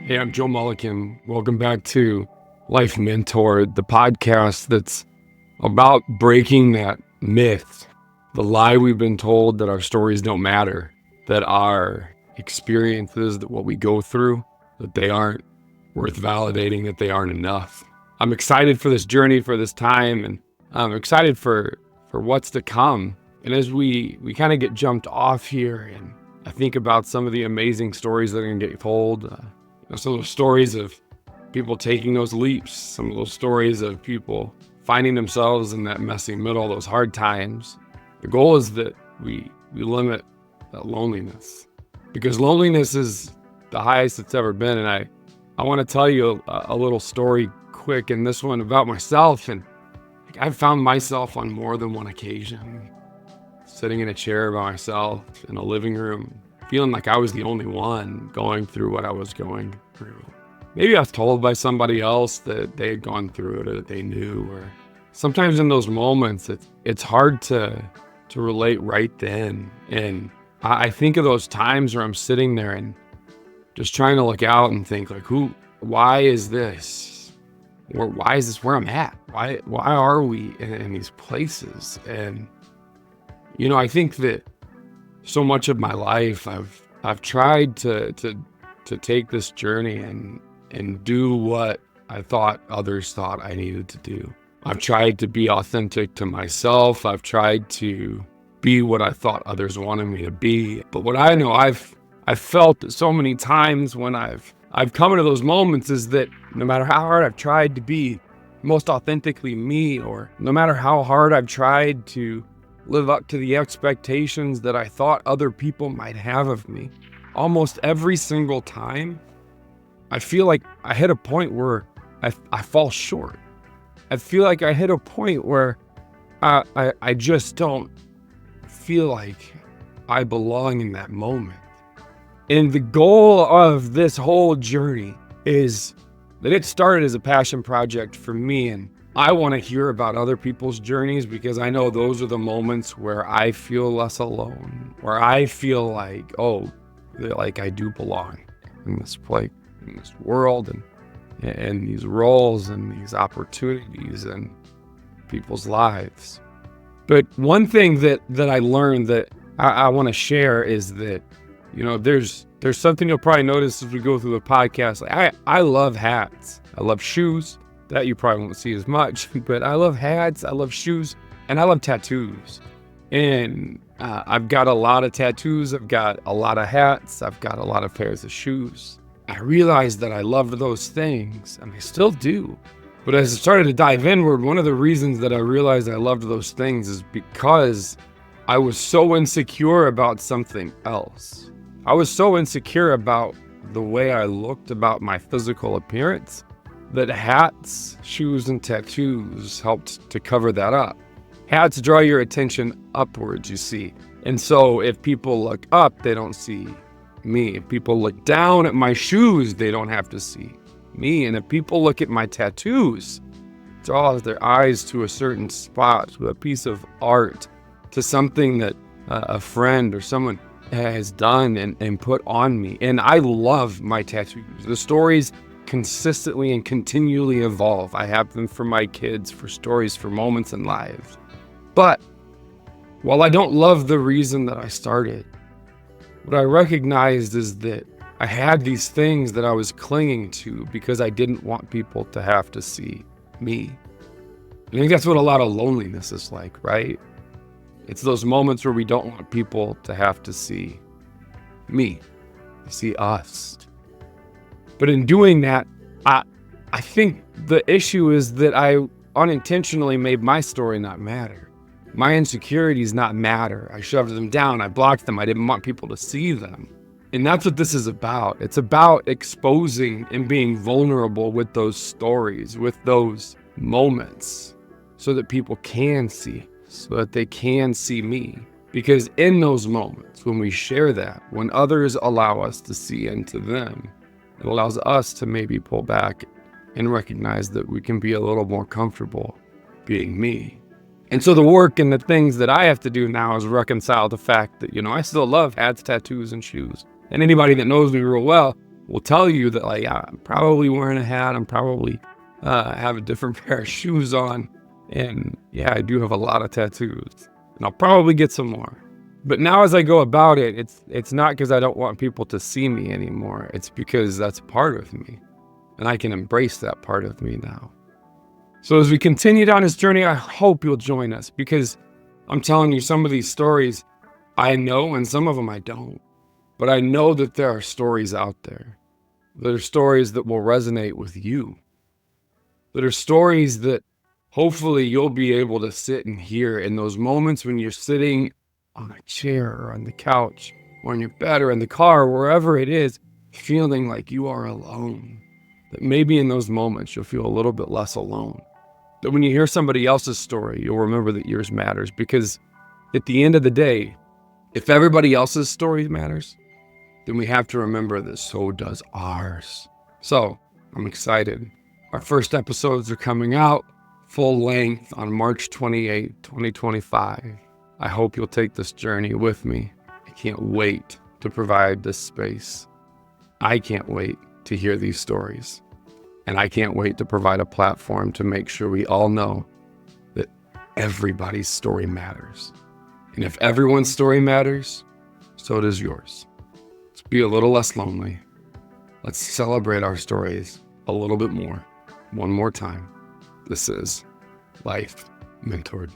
Hey, I'm Joe Mullikin. Welcome back to Life Mentor, the podcast that's about breaking that myth, the lie we've been told that our stories don't matter, that our experiences, that what we go through, that they aren't worth validating, that they aren't enough. I'm excited for this journey, for this time, and I'm excited for what's to come. And as we kind of get jumped off here, and I think about some of the amazing stories that are going to get told, some of those stories of people taking those leaps, some of those stories of people finding themselves in that messy middle, those hard times. The goal is that we limit that loneliness, because loneliness is the highest it's ever been. And I want to tell you a little story quick, and this one about myself. And I've found myself on more than one occasion sitting in a chair by myself in a living room, feeling like I was the only one going through what I was going through. Maybe I was told by somebody else that they had gone through it, or that they knew. Or sometimes in those moments, it's hard to relate right then. And I think of those times where I'm sitting there and just trying to look out and think, like, why is this? Or why is this where I'm at? Why are we in these places? And I think that so much of my life I've tried to take this journey and do what I thought others thought I needed to do. I've tried to be authentic to myself. I've tried to be what I thought others wanted me to be. But what I know I've felt so many times when I've come into those moments is that no matter how hard I've tried to be most authentically me, or no matter how hard I've tried to live up to the expectations that I thought other people might have of me, almost every single time, I feel like I hit a point where I fall short. I feel like I hit a point where I just don't feel like I belong in that moment. And the goal of this whole journey is that it started as a passion project for me, and I want to hear about other people's journeys, because I know those are the moments where I feel less alone, where I feel like, like I do belong in this place, in this world, and these roles and these opportunities and people's lives. But one thing that I learned that I want to share is that, there's something you'll probably notice as we go through the podcast. Like I love hats. I love shoes. That you probably won't see as much, but I love hats, I love shoes, and I love tattoos. And I've got a lot of tattoos, I've got a lot of hats, I've got a lot of pairs of shoes. I realized that I loved those things, and I still do. But as I started to dive inward, one of the reasons that I realized I loved those things is because I was so insecure about something else. I was so insecure about the way I looked, about my physical appearance, that hats, shoes, and tattoos helped to cover that up. Hats draw your attention upwards, you see. And so if people look up, they don't see me. If people look down at my shoes, they don't have to see me. And if people look at my tattoos, draw their eyes to a certain spot, to a piece of art, to something that a friend or someone has done and put on me. And I love my tattoos. The stories consistently and continually evolve. I have them for my kids, for stories, for moments in lives. But while I don't love the reason that I started, what I recognized is that I had these things that I was clinging to because I didn't want people to have to see me. I think that's what a lot of loneliness is like, right? It's those moments where we don't want people to have to see me, to see us. But in doing that, I think the issue is that I unintentionally made my story not matter. My insecurities not matter. I shoved them down. I blocked them. I didn't want people to see them. And that's what this is about. It's about exposing and being vulnerable with those stories, with those moments, so that people can see, so that they can see me. Because in those moments, when we share that, when others allow us to see into them, it allows us to maybe pull back and recognize that we can be a little more comfortable being me. And so the work and the things that I have to do now is reconcile the fact that, I still love hats, tattoos, and shoes. And anybody that knows me real well will tell you that, like, I'm probably wearing a hat. I'm probably have a different pair of shoes on. And yeah, I do have a lot of tattoos. And I'll probably get some more. But now as I go about it, it's not because I don't want people to see me anymore. It's because that's part of me. And I can embrace that part of me now. So as we continue down this journey, I hope you'll join us, because I'm telling you, some of these stories I know and some of them I don't. But I know that there are stories out there. There are stories that will resonate with you. There are stories that hopefully you'll be able to sit and hear in those moments when you're sitting on a chair or on the couch or in your bed or in the car, or wherever it is, feeling like you are alone. That maybe in those moments you'll feel a little bit less alone. That when you hear somebody else's story, you'll remember that yours matters, because at the end of the day, if everybody else's story matters, then we have to remember that so does ours. So I'm excited. Our first episodes are coming out full length on March 28, 2025. I hope you'll take this journey with me. I can't wait to provide this space. I can't wait to hear these stories. And I can't wait to provide a platform to make sure we all know that everybody's story matters. And if everyone's story matters, so does yours. Let's be a little less lonely. Let's celebrate our stories a little bit more. One more time. This is Life Mentored.